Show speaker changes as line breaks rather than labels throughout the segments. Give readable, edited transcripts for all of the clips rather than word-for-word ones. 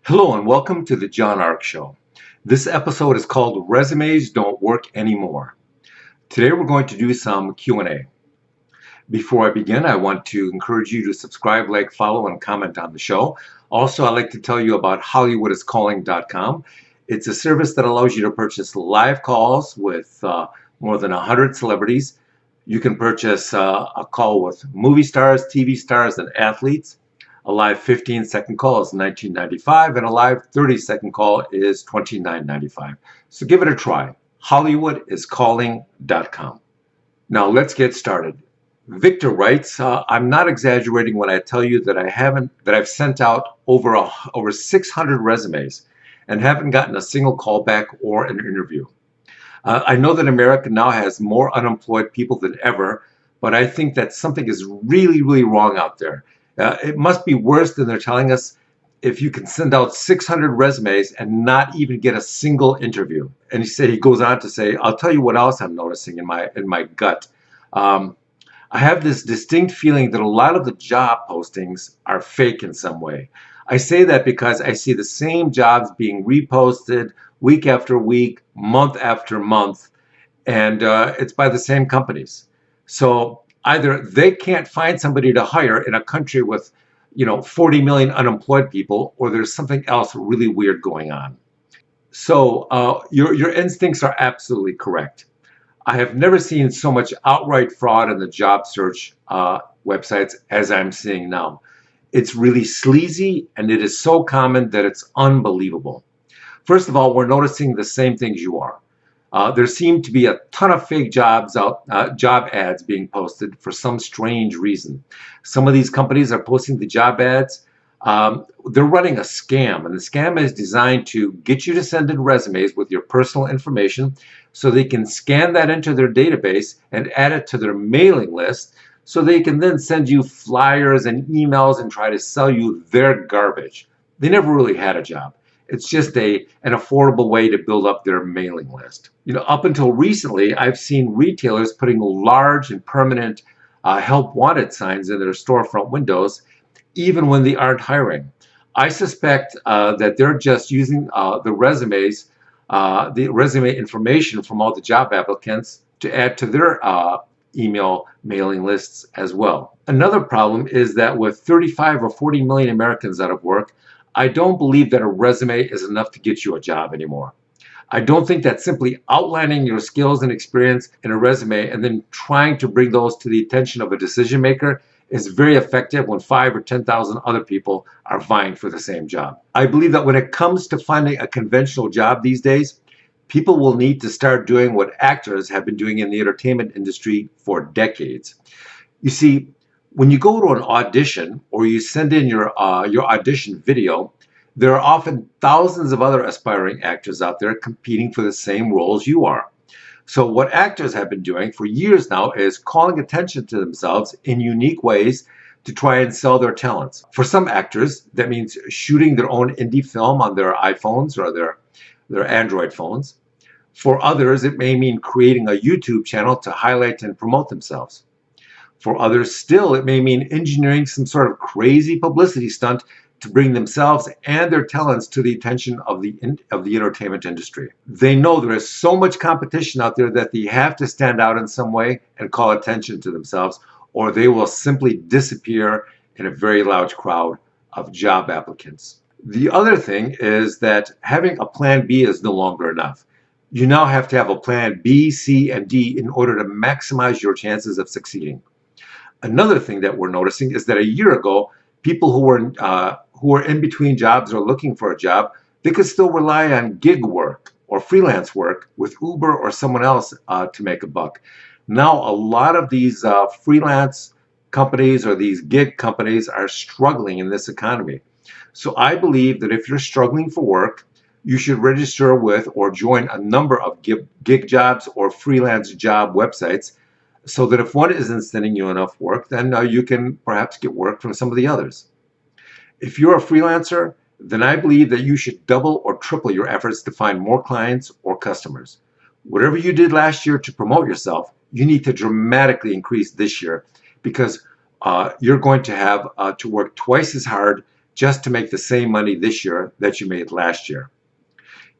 Hello and welcome to the John Ark Show. This episode is called Resumes Don't Work Anymore. Today we're going to do some Q&A. Before I begin, I want to encourage you to subscribe, like, follow, and comment on the show. Also, I'd like to tell you about HollywoodIsCalling.com. It's a service that allows you to purchase live calls with more than 100 celebrities. You can purchase a call with movie stars, TV stars, and athletes. A live 15-second call is $19.95 and a live 30-second call is $29.95. So give it a try. HollywoodIsCalling.com. Now let's get started. Victor writes, I'm not exaggerating when I tell you that I've sent out over 600 resumes and haven't gotten a single callback or an interview. I know that America now has more unemployed people than ever, but I think that something is really, really wrong out there. It must be worse than they're telling us if you can send out 600 resumes and not even get a single interview. And he goes on to say, I'll tell you what else I'm noticing in my gut. I have this distinct feeling that a lot of the job postings are fake in some way. I say that because I see the same jobs being reposted week after week, month after month, and it's by the same companies. So either they can't find somebody to hire in a country with 40 million unemployed people, or there's something else really weird going on. So your instincts are absolutely correct. I have never seen so much outright fraud in the job search websites as I'm seeing now. It's really sleazy, and it is so common that it's unbelievable. First of all, we're noticing the same things you are. There seem to be a ton of fake job ads being posted for some strange reason. Some of these companies are posting the job ads. They're running a scam, and the scam is designed to get you to send in resumes with your personal information so they can scan that into their database and add it to their mailing list so they can then send you flyers and emails and try to sell you their garbage. They never really had a job. It's just an affordable way to build up their mailing list. Up until recently, I've seen retailers putting large and permanent help wanted signs in their storefront windows, even when they aren't hiring. I suspect that they're just using the resume information from all the job applicants to add to their email mailing lists as well. Another problem is that with 35 or 40 million Americans out of work, I don't believe that a resume is enough to get you a job anymore. I don't think that simply outlining your skills and experience in a resume and then trying to bring those to the attention of a decision maker is very effective when 5 or 10,000 other people are vying for the same job. I believe that when it comes to finding a conventional job these days, people will need to start doing what actors have been doing in the entertainment industry for decades. You see, when you go to an audition or you send in your audition video, there are often thousands of other aspiring actors out there competing for the same roles you are. So what actors have been doing for years now is calling attention to themselves in unique ways to try and sell their talents. For some actors, that means shooting their own indie film on their iPhones or their Android phones. For others, it may mean creating a YouTube channel to highlight and promote themselves. For others still, it may mean engineering some sort of crazy publicity stunt to bring themselves and their talents to the attention of the entertainment industry. They know there is so much competition out there that they have to stand out in some way and call attention to themselves, or they will simply disappear in a very large crowd of job applicants. The other thing is that having a plan B is no longer enough. You now have to have a plan B, C, and D in order to maximize your chances of succeeding. Another thing that we're noticing is that a year ago, people who were in between jobs or looking for a job, they could still rely on gig work or freelance work with Uber or someone else to make a buck. Now, a lot of these freelance companies or these gig companies are struggling in this economy. So I believe that if you're struggling for work, you should register with or join a number of gig jobs or freelance job websites, so that if one isn't sending you enough work, then you can perhaps get work from some of the others. If you're a freelancer, then I believe that you should double or triple your efforts to find more clients or customers. Whatever you did last year to promote yourself, you need to dramatically increase this year, because you're going to have to work twice as hard just to make the same money this year that you made last year.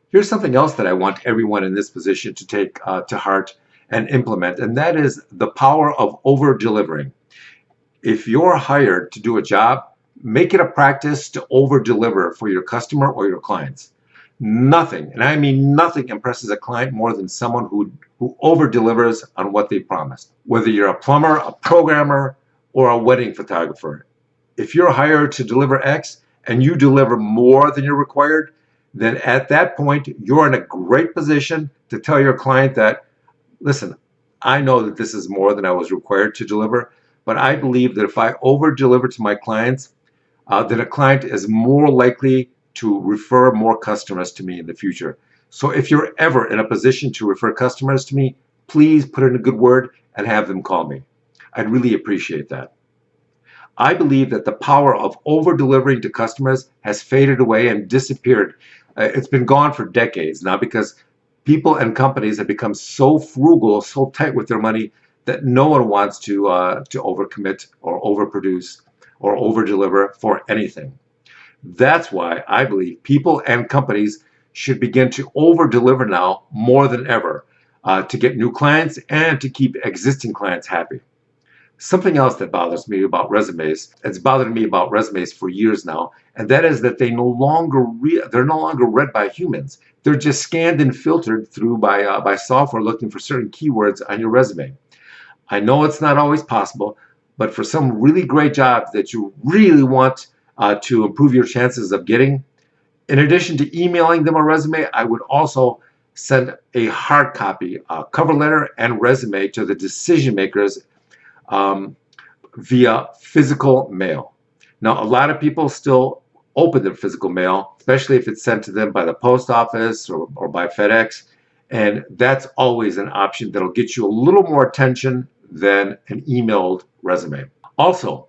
Here's something else that I want everyone in this position to take to heart and implement, and that is the power of over-delivering. If you're hired to do a job, make it a practice to over-deliver for your customer or your clients. Nothing, and I mean nothing, impresses a client more than someone who over-delivers on what they promised. Whether you're a plumber, a programmer, or a wedding photographer, if you're hired to deliver X and you deliver more than you're required, then at that point, you're in a great position to tell your client that, listen, I know that this is more than I was required to deliver, but I believe that if I over deliver to my clients, then a client is more likely to refer more customers to me in the future. So if you're ever in a position to refer customers to me, please put in a good word and have them call me. I'd really appreciate that. I believe that the power of over-delivering to customers has faded away and disappeared. It's been gone for decades now because people and companies have become so frugal, so tight with their money that no one wants to overcommit or overproduce or over-deliver for anything. That's why I believe people and companies should begin to over-deliver now more than ever to get new clients and to keep existing clients happy. Something else that bothers me about resumes, it's bothered me about resumes for years now, and that is that they're no longer read by humans. They're just scanned and filtered through by software looking for certain keywords on your resume. I know it's not always possible, but for some really great jobs that you really want to improve your chances of getting, in addition to emailing them a resume, I would also send a hard copy, cover letter and resume to the decision makers via physical mail. Now, a lot of people still open their physical mail, especially if it's sent to them by the post office or by FedEx, and that's always an option that'll get you a little more attention than an emailed resume. Also,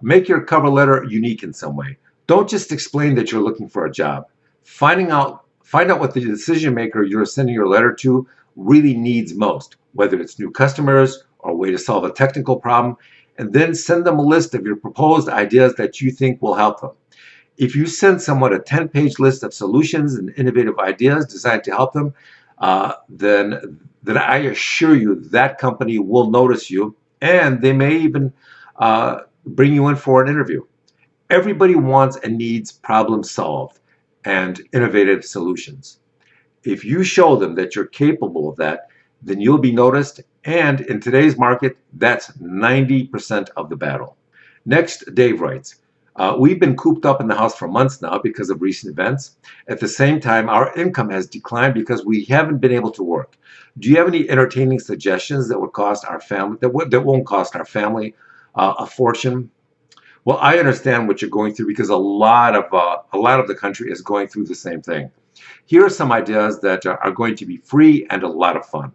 make your cover letter unique in some way. Don't just explain that you're looking for a job. Find out what the decision maker you're sending your letter to really needs most, whether it's new customers or a way to solve a technical problem, and then send them a list of your proposed ideas that you think will help them. If you send someone a 10-page list of solutions and innovative ideas designed to help them, then I assure you that company will notice you, and they may even bring you in for an interview. Everybody wants and needs problems solved and innovative solutions. If you show them that you're capable of that, then you'll be noticed, and in today's market, that's 90% of the battle. Next, Dave writes, we've been cooped up in the house for months now because of recent events. At the same time, our income has declined because we haven't been able to work. Do you have any entertaining suggestions that would cost our family, that won't cost our family a fortune? Well, I understand what you're going through because a lot of the country is going through the same thing. Here are some ideas that are going to be free and a lot of fun.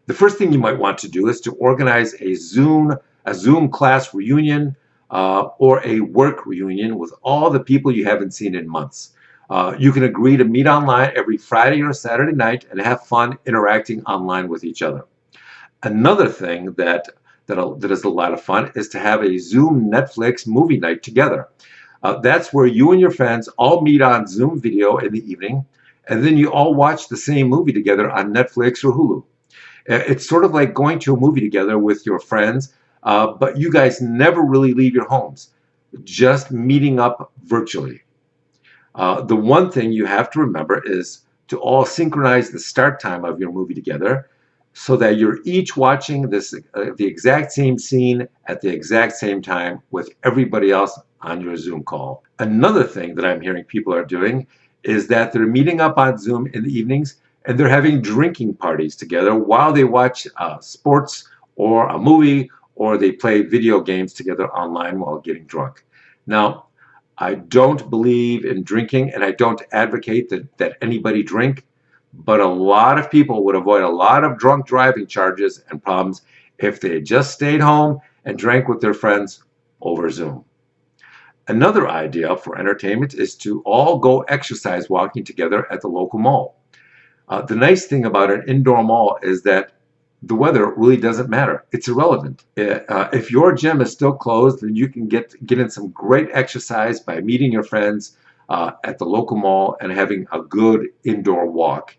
The first thing you might want to do is to organize a Zoom class reunion or a work reunion with all the people you haven't seen in months. You can agree to meet online every Friday or Saturday night and have fun interacting online with each other. Another thing that is a lot of fun is to have a Zoom Netflix movie night together. That's where you and your friends all meet on Zoom video in the evening, and then you all watch the same movie together on Netflix or Hulu. It's sort of like going to a movie together with your friends, but you guys never really leave your homes, just meeting up virtually. The one thing you have to remember is to all synchronize the start time of your movie together so that you're each watching the exact same scene at the exact same time with everybody else on your Zoom call. Another thing that I'm hearing people are doing is that they're meeting up on Zoom in the evenings and they're having drinking parties together while they watch sports or a movie, or they play video games together online while getting drunk. Now, I don't believe in drinking, and I don't advocate that anybody drink, but a lot of people would avoid a lot of drunk driving charges and problems if they had just stayed home and drank with their friends over Zoom. Another idea for entertainment is to all go exercise walking together at the local mall. The nice thing about an indoor mall is that the weather really doesn't matter. It's irrelevant. If your gym is still closed, then you can get in some great exercise by meeting your friends at the local mall and having a good indoor walk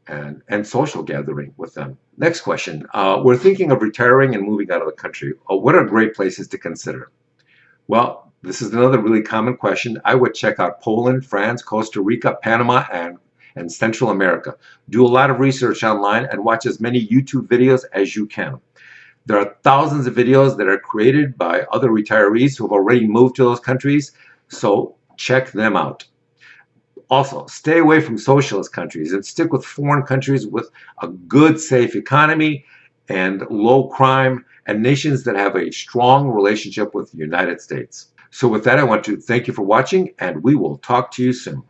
and social gathering with them. Next question. We're thinking of retiring and moving out of the country. What are great places to consider? Well, this is another really common question. I would check out Poland, France, Costa Rica, Panama, and Central America. Do a lot of research online and watch as many YouTube videos as you can. There are thousands of videos that are created by other retirees who have already moved to those countries, so check them out. Also, stay away from socialist countries and stick with foreign countries with a good, safe economy and low crime, and nations that have a strong relationship with the United States. So with that, I want to thank you for watching, and we will talk to you soon.